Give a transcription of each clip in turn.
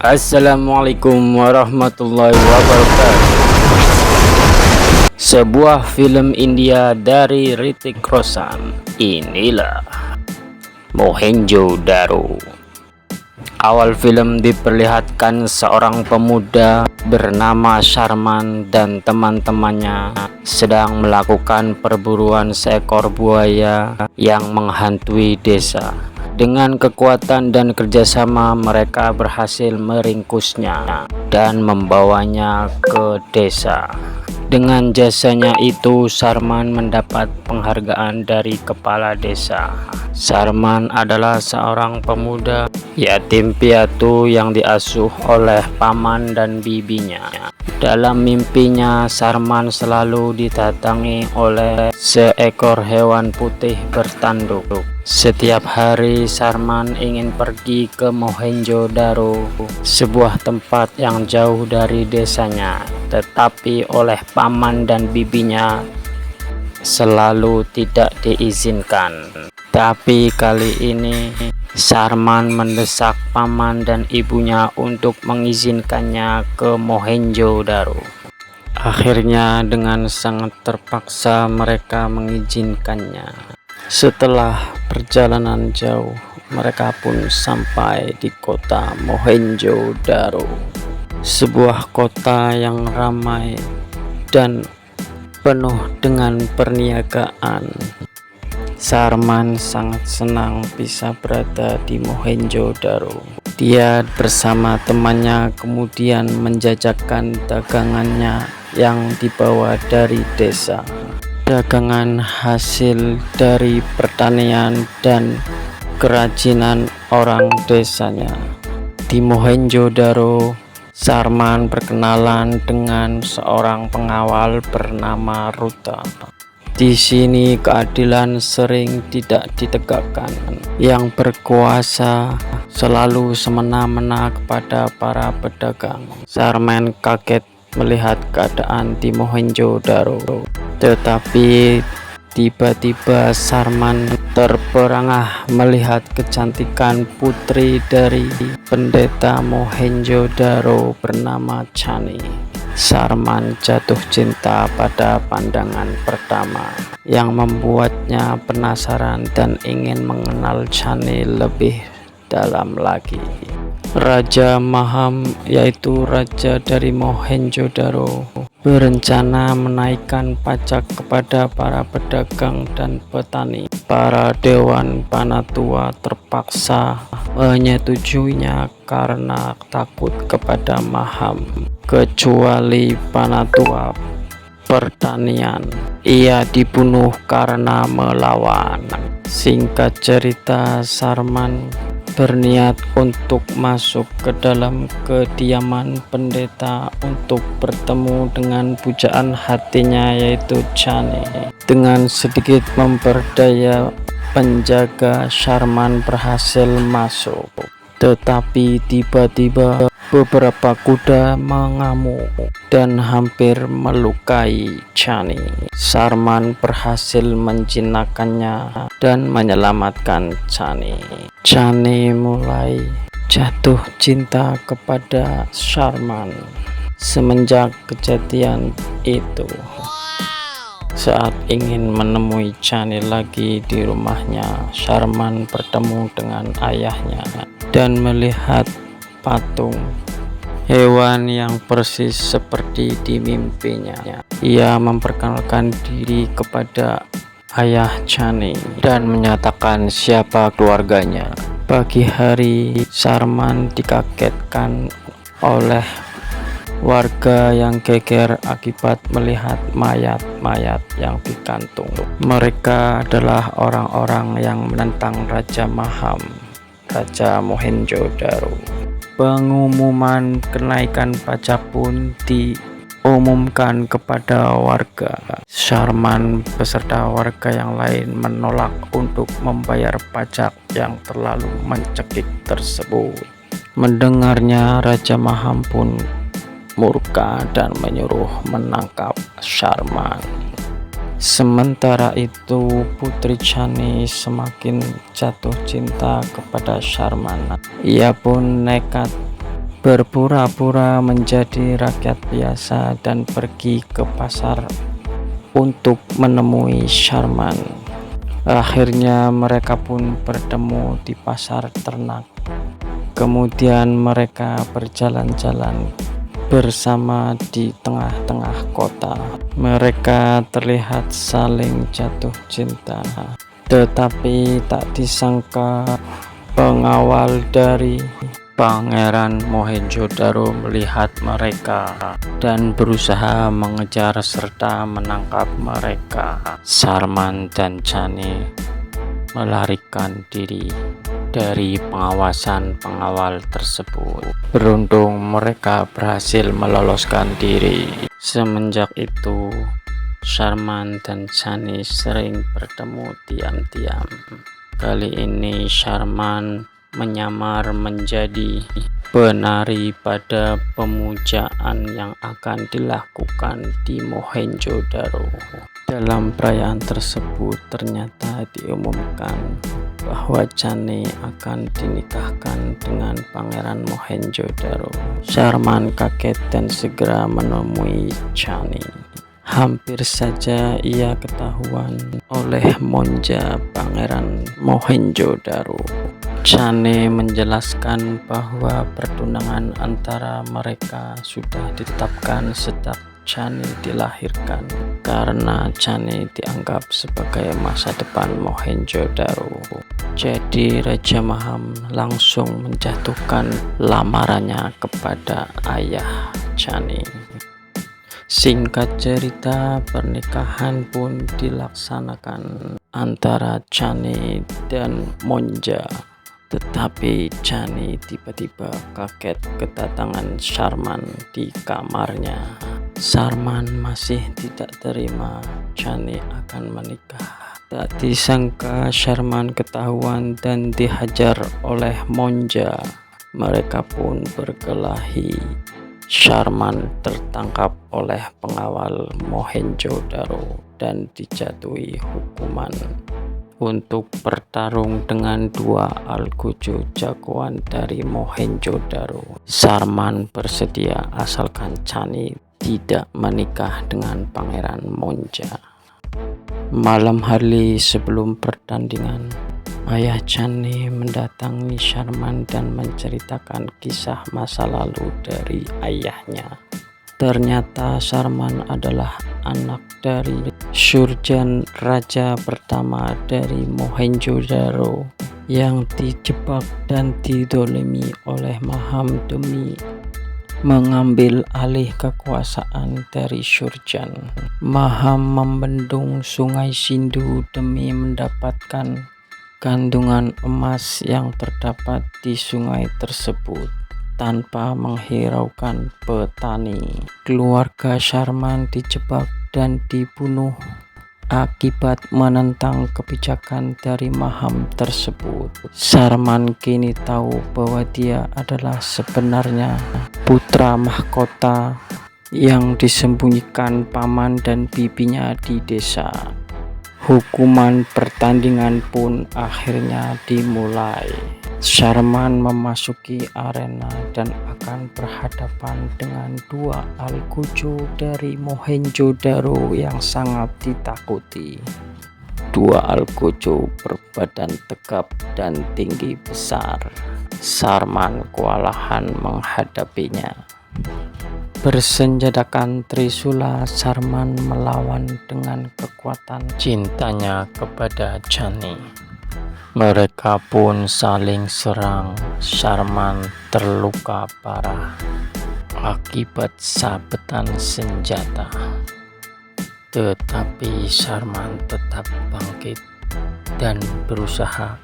Assalamualaikum warahmatullahi wabarakatuh. Sebuah film India dari Hrithik Roshan. Inilah Mohenjo-daro. Awal film diperlihatkan seorang pemuda bernama Sharman dan teman-temannya sedang melakukan perburuan seekor buaya yang menghantui desa. Dengan kekuatan dan kerjasama mereka berhasil meringkusnya dan membawanya ke desa. Dengan jasanya itu Sharman mendapat penghargaan dari kepala desa. Sharman adalah seorang pemuda yatim piatu yang diasuh oleh paman dan bibinya. Dalam mimpinya Sharman selalu didatangi oleh seekor hewan putih bertanduk. Setiap hari Sharman ingin pergi ke Mohenjo-daro, sebuah tempat yang jauh dari desanya, tetapi oleh paman dan bibinya selalu tidak diizinkan. Tapi kali ini Sharman mendesak paman dan ibunya untuk mengizinkannya ke Mohenjo-daro. Akhirnya dengan sangat terpaksa mereka mengizinkannya. Setelah perjalanan jauh, mereka pun sampai di kota Mohenjo-daro, sebuah kota yang ramai dan penuh dengan perniagaan. Sharman sangat senang bisa berada di Mohenjo-daro. Dia bersama temannya kemudian menjajakan dagangannya yang dibawa dari desa. Dagangan hasil dari pertanian dan kerajinan orang desanya. Di Mohenjo-daro, Sharman berkenalan dengan seorang pengawal bernama Ruta. Di sini keadilan sering tidak ditegakkan. Yang berkuasa selalu semena-mena kepada para pedagang. Sharman kaget melihat keadaan di Mohenjo-daro, tetapi tiba-tiba Sharman terperangah melihat kecantikan putri dari pendeta Mohenjo-daro bernama Chani. Sharman jatuh cinta pada pandangan pertama, yang membuatnya penasaran dan ingin mengenal Chani lebih dalam lagi. Raja Maham, yaitu raja dari Mohenjo-daro, berencana menaikkan pajak kepada para pedagang dan petani. Para dewan Panatua terpaksa menyetujuinya karena takut kepada Maham, kecuali Panatua pertanian. Ia dibunuh karena melawan. Singkat cerita, Sharman berniat untuk masuk ke dalam kediaman pendeta untuk bertemu dengan pujaan hatinya, yaitu Chani. Dengan sedikit memperdaya penjaga, Sharman berhasil masuk. Tetapi tiba-tiba beberapa kuda mengamuk dan hampir melukai Chani. Sharman berhasil menjinakkannya dan menyelamatkan Chani. Chani mulai jatuh cinta kepada Sharman semenjak kejadian itu. Saat ingin menemui Chani lagi di rumahnya, Sharman bertemu dengan ayahnya dan melihat patung hewan yang persis seperti di mimpinya. Ia memperkenalkan diri kepada ayah Chani dan menyatakan siapa keluarganya. Pagi hari, Sharman dikagetkan oleh warga yang geger akibat melihat mayat-mayat yang digantung. Mereka adalah orang-orang yang menentang Raja Maham, Raja Mohenjo-daro. Pengumuman kenaikan pajak pun diumumkan kepada warga. Sharman beserta warga yang lain menolak untuk membayar pajak yang terlalu mencekik tersebut. Mendengarnya, Raja Maham pun murka dan menyuruh menangkap Sharman. Sementara itu, Putri Chani semakin jatuh cinta kepada Sharman. Ia pun nekat berpura-pura menjadi rakyat biasa dan pergi ke pasar untuk menemui Sharman. Akhirnya mereka pun bertemu di pasar ternak. Kemudian mereka berjalan-jalan bersama di tengah-tengah kota. Mereka terlihat saling jatuh cinta, tetapi tak disangka pengawal dari Pangeran Mohenjo-daro melihat mereka dan berusaha mengejar serta menangkap mereka. Sharman dan Chani melarikan diri dari pengawasan pengawal tersebut. Beruntung mereka berhasil meloloskan diri. Semenjak itu, Sharman dan Chani sering bertemu diam-diam. Kali ini Sharman menyamar menjadi penari pada pemujaan yang akan dilakukan di Mohenjo-daro. Dalam perayaan tersebut ternyata diumumkan bahwa Chani akan dinikahkan dengan Pangeran Mohenjo-daro. Sharman kaget dan segera menemui Chani. Hampir saja ia ketahuan oleh Monja Pangeran Mohenjo-daro. Chani menjelaskan bahwa pertunangan antara mereka sudah ditetapkan sejak Chani dilahirkan, karena Chani dianggap sebagai masa depan Mohenjo-daro. Jadi Raja Maham langsung menjatuhkan lamarannya kepada ayah Chani. Singkat cerita, pernikahan pun dilaksanakan antara Chani dan Monja. Tetapi Chani tiba-tiba kaget kedatangan Sharman di kamarnya. Sharman masih tidak terima Chani akan menikah. Tak disangka Sharman ketahuan dan dihajar oleh Monja. Mereka pun berkelahi. Sharman tertangkap oleh pengawal Mohenjo-daro dan dijatuhi hukuman untuk bertarung dengan dua algojo jagoan dari Mohenjo-daro. Sharman bersedia asalkan Chani tidak menikah dengan Pangeran Monja. Malam hari sebelum pertandingan, ayah Chani mendatangi Sharman dan menceritakan kisah masa lalu dari ayahnya. Ternyata Sharman adalah anak dari Surjan, raja pertama dari Mohenjo-daro yang dijebak dan didolimi oleh Maham demi mengambil alih kekuasaan dari Surjan. Maham membendung sungai Sindhu demi mendapatkan kandungan emas yang terdapat di sungai tersebut tanpa menghiraukan petani. Keluarga Sharman dijebak dan dibunuh akibat menentang kebijakan dari Maham tersebut. Sharman kini tahu bahwa dia adalah sebenarnya putra mahkota yang disembunyikan paman dan bibinya di desa. Hukuman pertandingan pun akhirnya dimulai. Sharman memasuki arena dan akan berhadapan dengan dua algojo dari Mohenjo-daro yang sangat ditakuti. Dua algojo berbadan tegap dan tinggi besar. Sharman kewalahan menghadapinya. Bersenjatakan trisula, Sharman melawan dengan kekuatan cintanya kepada Chani. Mereka pun saling serang. Sharman terluka parah akibat sabetan senjata. Tetapi Sharman tetap bangkit dan berusaha.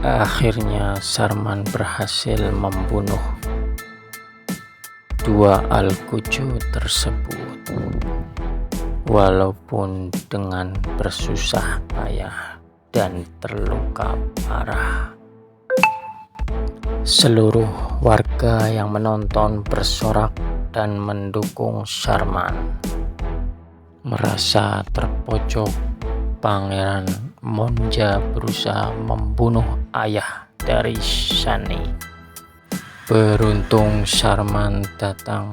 Akhirnya Sharman berhasil membunuh dua algojo tersebut, walaupun dengan bersusah payah dan terluka parah. Seluruh warga yang menonton bersorak dan mendukung Sharman. Merasa terpojok, Pangeran Monja berusaha membunuh ayah dari Chani. Beruntung Sharman datang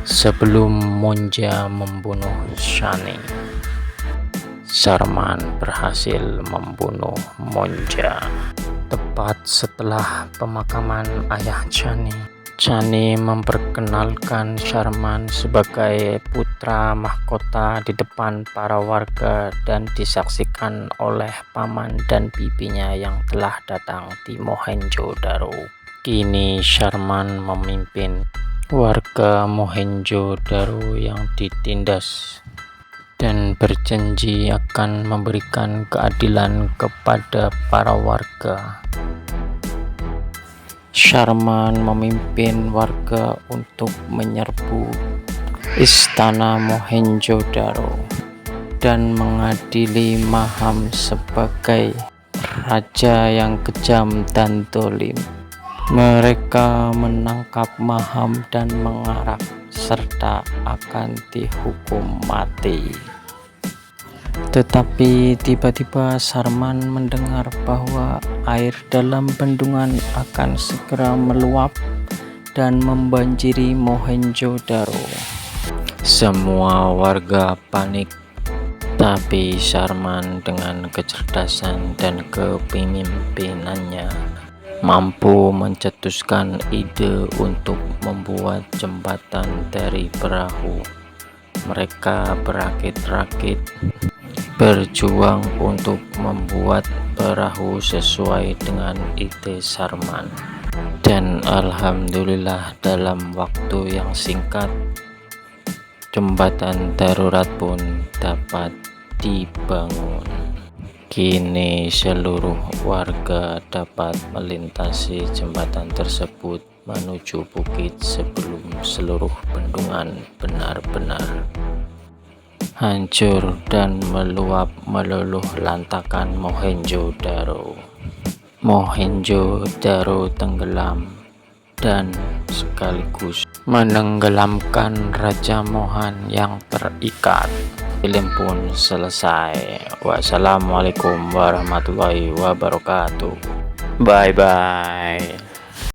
sebelum Monja membunuh Shani. Sharman berhasil membunuh Monja tepat setelah pemakaman ayah Chani. Chani memperkenalkan Sharman sebagai putra mahkota di depan para warga dan disaksikan oleh paman dan bibinya yang telah datang di Mohenjo-daro. Kini Sharman memimpin warga Mohenjo-daro yang ditindas dan berjanji akan memberikan keadilan kepada para warga. Sharman memimpin warga untuk menyerbu istana Mohenjo-daro dan mengadili Maham sebagai raja yang kejam dan dolim. Mereka menangkap Maham dan mengarak serta akan dihukum mati. Tetapi tiba-tiba Sharman mendengar bahwa air dalam bendungan akan segera meluap dan membanjiri Mohenjo-daro. Semua warga panik, tapi Sharman dengan kecerdasan dan kepemimpinannya mampu mencetuskan ide untuk membuat jembatan dari perahu. Mereka berakit-rakit berjuang untuk membuat perahu sesuai dengan ide Sharman. Dan alhamdulillah dalam waktu yang singkat jembatan darurat pun dapat dibangun. Kini seluruh warga dapat melintasi jembatan tersebut menuju bukit sebelum seluruh bendungan benar-benar hancur dan meluap meluluh lantakan Mohenjo-daro. Mohenjo-daro tenggelam dan sekaligus menenggelamkan Raja Mohan yang terikat. Film pun selesai. Wassalamualaikum warahmatullahi wabarakatuh. Bye bye.